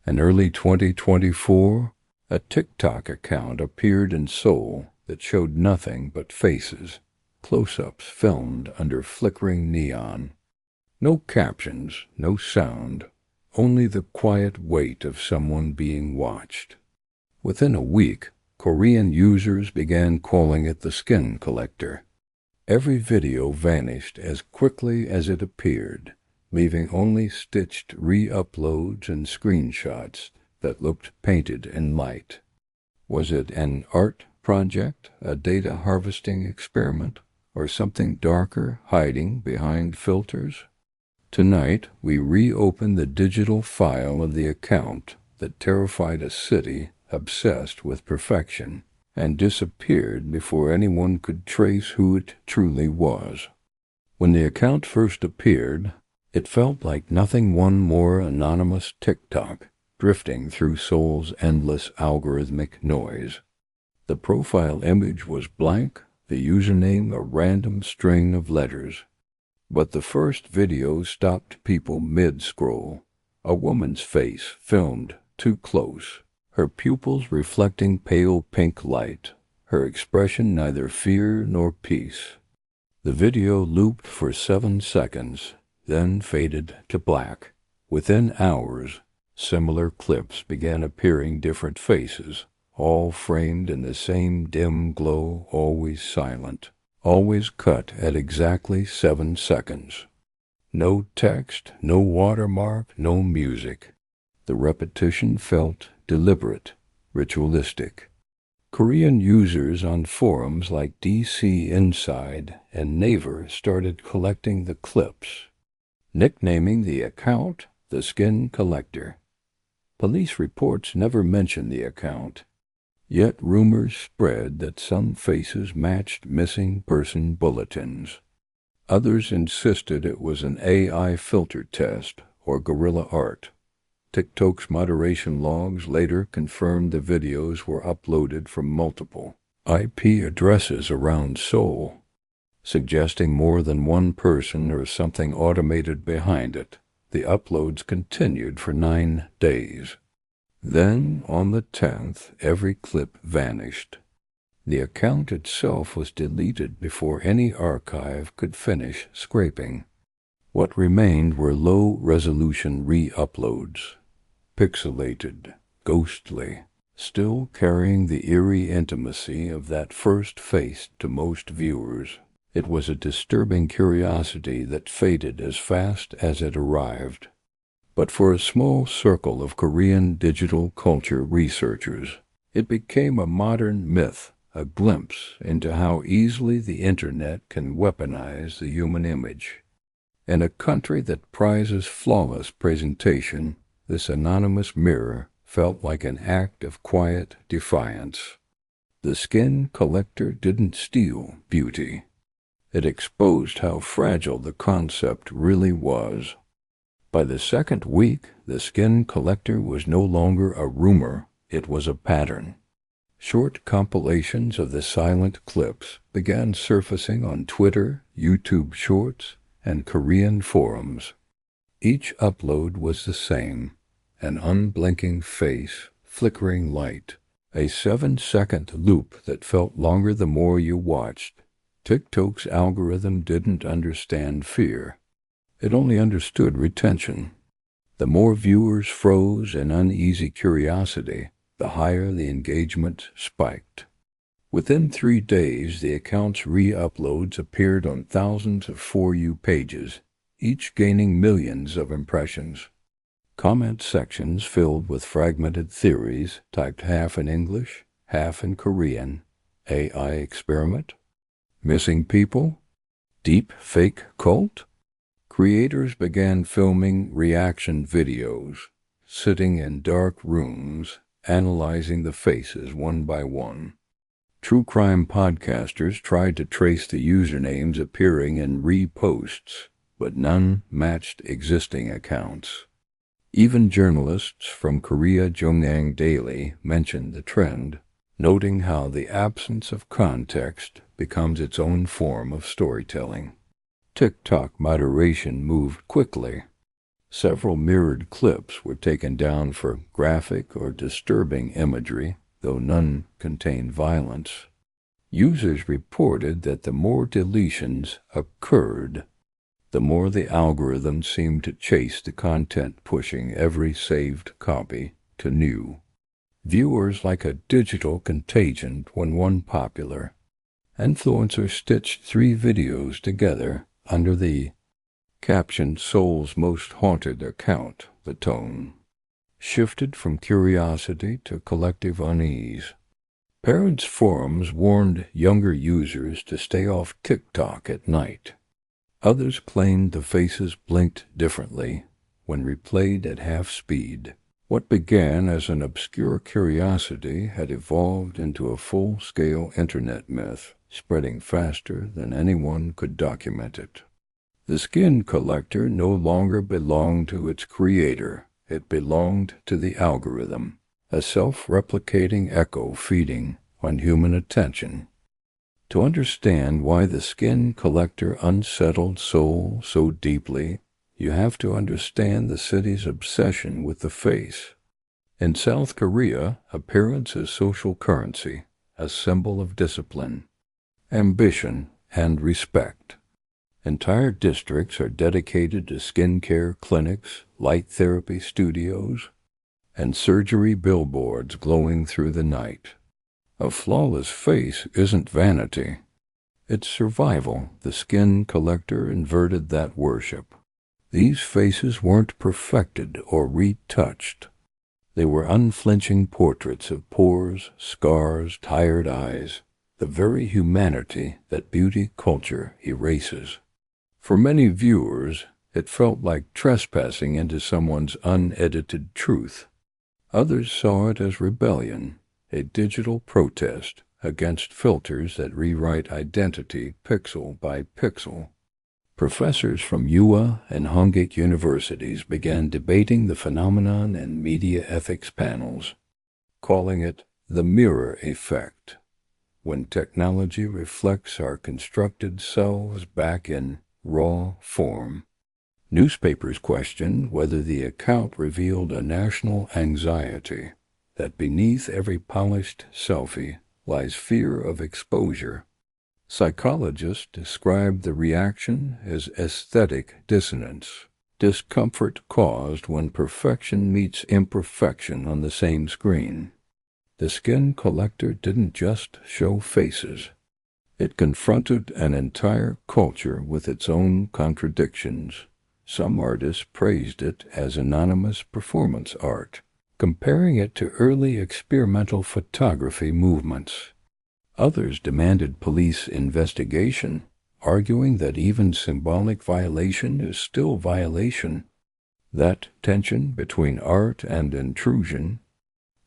In early 2024, a TikTok account appeared in Seoul that showed nothing but faces, close-ups filmed under flickering neon. No captions, no sound, only the quiet weight of someone being watched. Within a week, Korean users began calling it the skin collector. Every video vanished as quickly as it appeared, leaving only stitched re-uploads and screenshots that looked painted in light. Was it an art project, a data harvesting experiment, or something darker hiding behind filters? Tonight, we reopen the digital file of the account that terrified a city obsessed with perfection and disappeared before anyone could trace who it truly was. When the account first appeared, it felt like nothing one more anonymous TikTok drifting through Seoul's endless algorithmic noise. The profile image was blank, the username a random string of letters. But the first video stopped people mid-scroll. A woman's face filmed too close, her pupils reflecting pale pink light, her expression neither fear nor peace. The video looped for 7 seconds, then faded to black. Within hours, similar clips began appearing, different faces, all framed in the same dim glow, always silent, always cut at exactly 7 seconds. No text, no watermark, no music. The repetition felt deliberate, ritualistic. Korean users on forums like DC Inside and Naver started collecting the clips, nicknaming the account the Skin Collector. Police reports never mentioned the account, yet rumors spread that some faces matched missing person bulletins. Others insisted it was an AI filter test or guerrilla art. TikTok's moderation logs later confirmed the videos were uploaded from multiple IP addresses around Seoul, suggesting more than one person or something automated behind it. The uploads continued for 9 days. Then, on the 10th, every clip vanished. The account itself was deleted before any archive could finish scraping. What remained were low-resolution re-uploads, pixelated, ghostly, still carrying the eerie intimacy of that first face to most viewers. It was a disturbing curiosity that faded as fast as it arrived. But for a small circle of Korean digital culture researchers, it became a modern myth, a glimpse into how easily the internet can weaponize the human image. In a country that prizes flawless presentation, this anonymous mirror felt like an act of quiet defiance. The Skin Collector didn't steal beauty. It exposed how fragile the concept really was. By the second week, the Skin Collector was no longer a rumor, it was a pattern. Short compilations of the silent clips began surfacing on Twitter, YouTube Shorts, and Korean forums. Each upload was the same, an unblinking face, flickering light, a 7-second loop that felt longer the more you watched. TikTok's algorithm didn't understand fear. It only understood retention. The more viewers froze in uneasy curiosity, the higher the engagement spiked. Within 3 days, the account's re-uploads appeared on thousands of For You pages, each gaining millions of impressions. Comment sections filled with fragmented theories, typed half in English, half in Korean. AI experiment? Missing people? Deep fake cult? Creators began filming reaction videos, sitting in dark rooms, analyzing the faces one by one. True crime podcasters tried to trace the usernames appearing in reposts, but none matched existing accounts. Even journalists from Korea Jongang Daily mentioned the trend, noting how the absence of context becomes its own form of storytelling. TikTok moderation moved quickly. Several mirrored clips were taken down for graphic or disturbing imagery, though none contained violence. Users reported that the more deletions occurred, the more the algorithm seemed to chase the content, pushing every saved copy to new. Viewers like a digital contagion when one popular influencer stitched 3 videos together under the caption "Seoul's Most Haunted Account." The tone shifted from curiosity to collective unease. Parents' forums warned younger users to stay off TikTok at night. Others claimed the faces blinked differently when replayed at half speed. What began as an obscure curiosity had evolved into a full-scale internet myth, spreading faster than anyone could document it. The skin collector no longer belonged to its creator. It belonged to the algorithm, a self-replicating echo feeding on human attention. To understand why the skin collector unsettled Seoul so deeply, you have to understand the city's obsession with the face. In South Korea, appearance is social currency, a symbol of discipline, ambition, and respect. Entire districts are dedicated to skincare clinics, light therapy studios, and surgery billboards glowing through the night. A flawless face isn't vanity. It's survival. The skin collector inverted that worship. These faces weren't perfected or retouched. They were unflinching portraits of pores, scars, tired eyes, the very humanity that beauty culture erases. For many viewers, it felt like trespassing into someone's unedited truth. Others saw it as rebellion, a digital protest against filters that rewrite identity pixel by pixel. Professors from UA and Hongate universities began debating the phenomenon in media ethics panels, calling it the mirror effect, when technology reflects our constructed selves back in raw form. Newspapers questioned whether the account revealed a national anxiety, that beneath every polished selfie lies fear of exposure. Psychologists described the reaction as aesthetic dissonance, discomfort caused when perfection meets imperfection on the same screen. The skin collector didn't just show faces. It confronted an entire culture with its own contradictions. Some artists praised it as anonymous performance art, comparing it to early experimental photography movements. Others demanded police investigation, arguing that even symbolic violation is still violation. That tension between art and intrusion,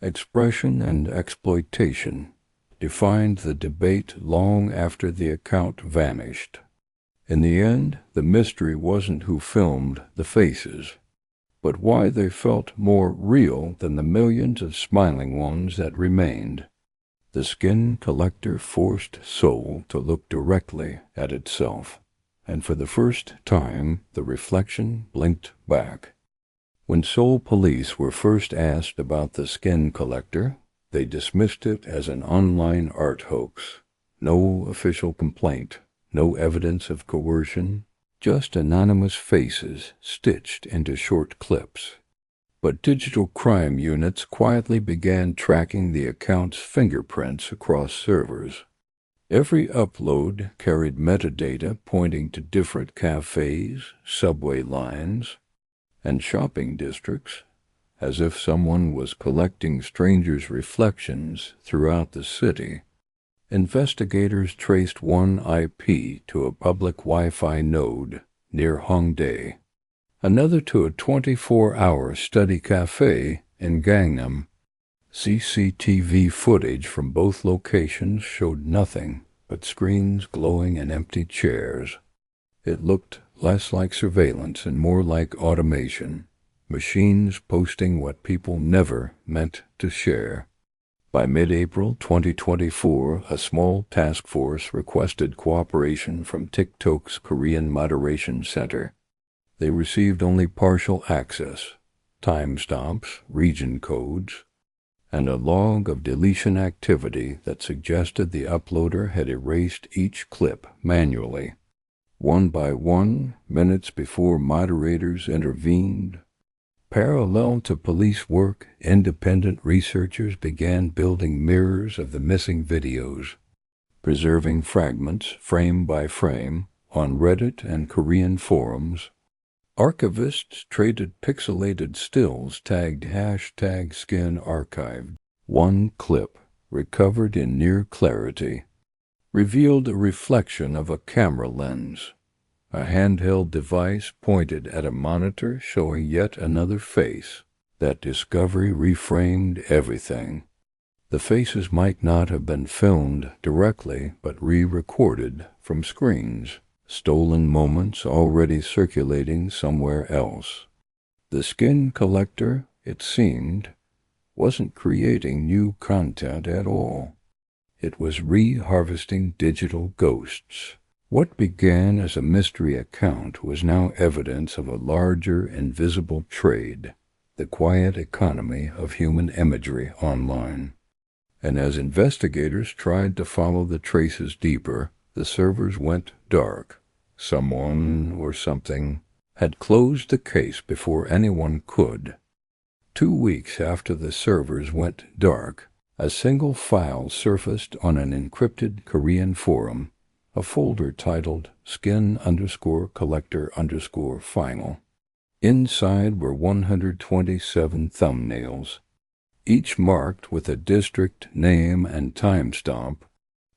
expression and exploitation, defined the debate long after the account vanished. In the end, the mystery wasn't who filmed the faces, but why they felt more real than the millions of smiling ones that remained. The skin collector forced Seoul to look directly at itself, and for the first time the reflection blinked back. When Seoul police were first asked about the skin collector, they dismissed it as an online art hoax. No official complaint, no evidence of coercion, just anonymous faces stitched into short clips. But digital crime units quietly began tracking the account's fingerprints across servers. Every upload carried metadata pointing to different cafes, subway lines, and shopping districts, as if someone was collecting strangers' reflections throughout the city. Investigators traced one IP to a public Wi-Fi node near Hongdae, another to a 24-hour study cafe in Gangnam. CCTV footage from both locations showed nothing but screens glowing and empty chairs. It looked less like surveillance and more like automation, machines posting what people never meant to share. By mid-April 2024, a small task force requested cooperation from TikTok's Korean Moderation Center. They received only partial access, timestamps, region codes, and a log of deletion activity that suggested the uploader had erased each clip manually. One by one, minutes before moderators intervened. Parallel to police work, independent researchers began building mirrors of the missing videos, preserving fragments frame by frame on Reddit and Korean forums. Archivists traded pixelated stills tagged #SkinArchived. One clip, recovered in near clarity, revealed a reflection of a camera lens. A handheld device pointed at a monitor showing yet another face. That discovery reframed everything. The faces might not have been filmed directly, but re-recorded from screens, stolen moments already circulating somewhere else. The skin collector, it seemed, wasn't creating new content at all. It was re-harvesting digital ghosts. What began as a mystery account was now evidence of a larger, invisible trade, the quiet economy of human imagery online. And as investigators tried to follow the traces deeper, the servers went dark. Someone or something had closed the case before anyone could. 2 weeks after the servers went dark, a single file surfaced on an encrypted Korean forum, a folder titled Skin_Collector_Final. Inside were 127 thumbnails, each marked with a district name and timestamp,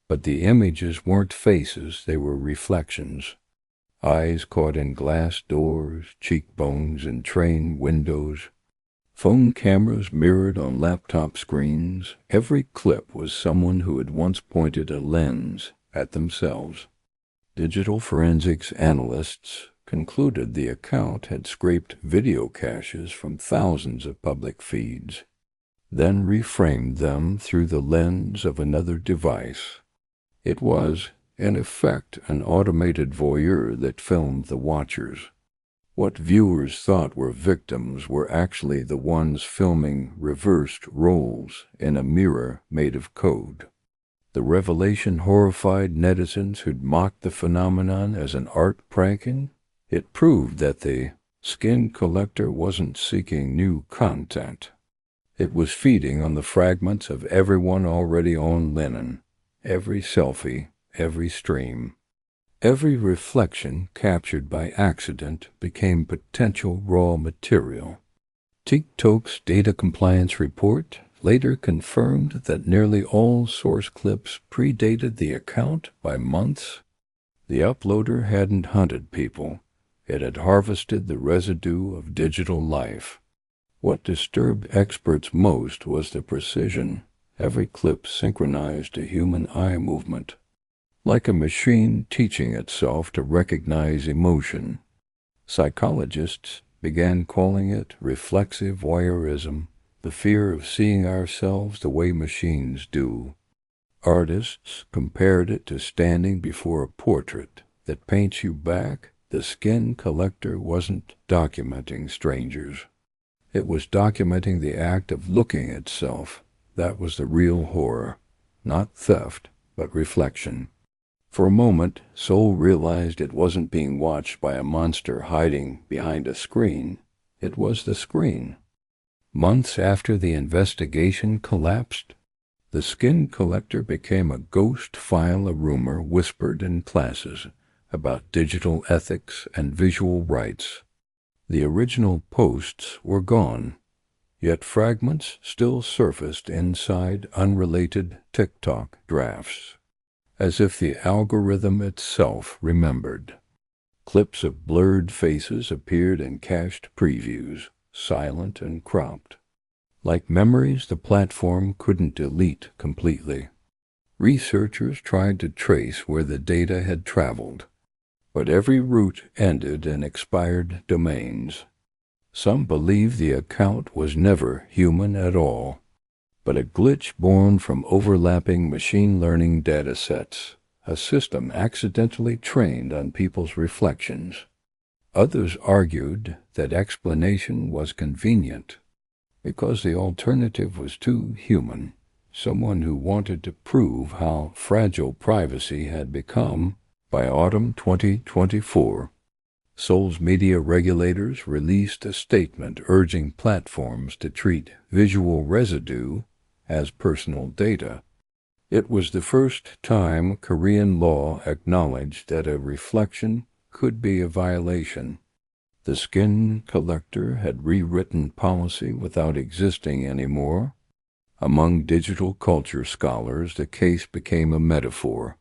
but the images weren't faces, they were reflections. Eyes caught in glass doors, cheekbones in train windows, phone cameras mirrored on laptop screens. Every clip was someone who had once pointed a lens at themselves. Digital forensics analysts concluded the account had scraped video caches from thousands of public feeds, then reframed them through the lens of another device. It was, in effect, an automated voyeur that filmed the watchers. What viewers thought were victims were actually the ones filming reversed roles in a mirror made of code. The revelation horrified netizens who'd mocked the phenomenon as an art pranking. It proved that the skin collector wasn't seeking new content. It was feeding on the fragments of everyone already on linen, every selfie, every stream. Every reflection captured by accident became potential raw material. TikTok's data compliance report later confirmed that nearly all source clips predated the account by months. The uploader hadn't hunted people. It had harvested the residue of digital life. What disturbed experts most was the precision. Every clip synchronized to human eye movement, like a machine teaching itself to recognize emotion. Psychologists began calling it reflexive voyeurism, the fear of seeing ourselves the way machines do. Artists compared it to standing before a portrait that paints you back. The skin collector wasn't documenting strangers. It was documenting the act of looking at self. That was the real horror. Not theft, but reflection. For a moment, Seoul realized it wasn't being watched by a monster hiding behind a screen. It was the screen. Months after the investigation collapsed, the skin collector became a ghost file, a rumor whispered in classes about digital ethics and visual rights. The original posts were gone, yet fragments still surfaced inside unrelated TikTok drafts, as if the algorithm itself remembered. Clips of blurred faces appeared in cached previews, silent and cropped. Like memories the platform couldn't delete completely. Researchers tried to trace where the data had traveled, but every route ended in expired domains. Some believe the account was never human at all, but a glitch born from overlapping machine learning datasets, a system accidentally trained on people's reflections. Others argued that explanation was convenient because the alternative was too human. Someone who wanted to prove how fragile privacy had become. By autumn 2024, Seoul's media regulators released a statement urging platforms to treat visual residue as personal data. It was the first time Korean law acknowledged that a reflection could be a violation. The skin collector had rewritten policy without existing anymore. Among digital culture scholars, the case became a metaphor,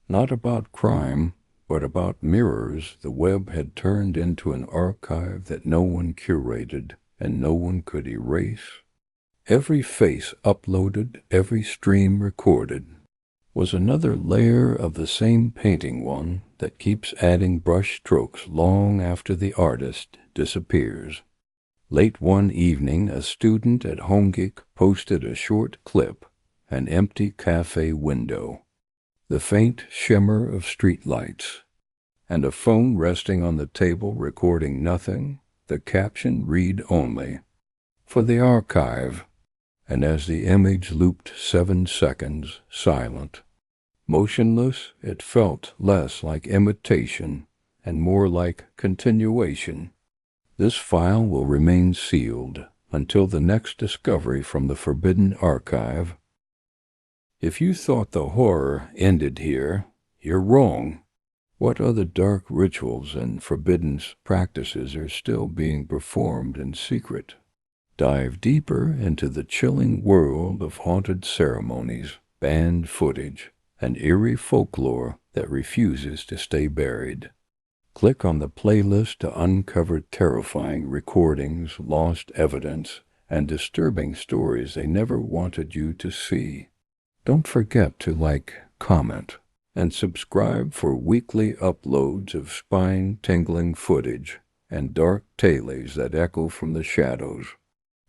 not about crime, but about mirrors the web had turned into an archive that no one curated and no one could erase. Every face uploaded, every stream recorded, was another layer of the same painting, one that keeps adding brush strokes long after the artist disappears. Late one evening, a student at HomeGeek posted a short clip, an empty cafe window, the faint shimmer of streetlights, and a phone resting on the table recording nothing. The caption read only, "For the archive." And as the image looped 7 seconds, silent, motionless, it felt less like imitation and more like continuation. This file will remain sealed until the next discovery from the forbidden archive. If you thought the horror ended here, you're wrong. What other dark rituals and forbidden practices are still being performed in secret? Dive deeper into the chilling world of haunted ceremonies, banned footage, and eerie folklore that refuses to stay buried. Click on the playlist to uncover terrifying recordings, lost evidence, and disturbing stories they never wanted you to see. Don't forget to like, comment, and subscribe for weekly uploads of spine-tingling footage and dark tales that echo from the shadows.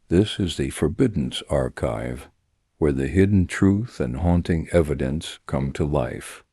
This is the Forbidden Archive, where the hidden truth and haunting evidence come to life.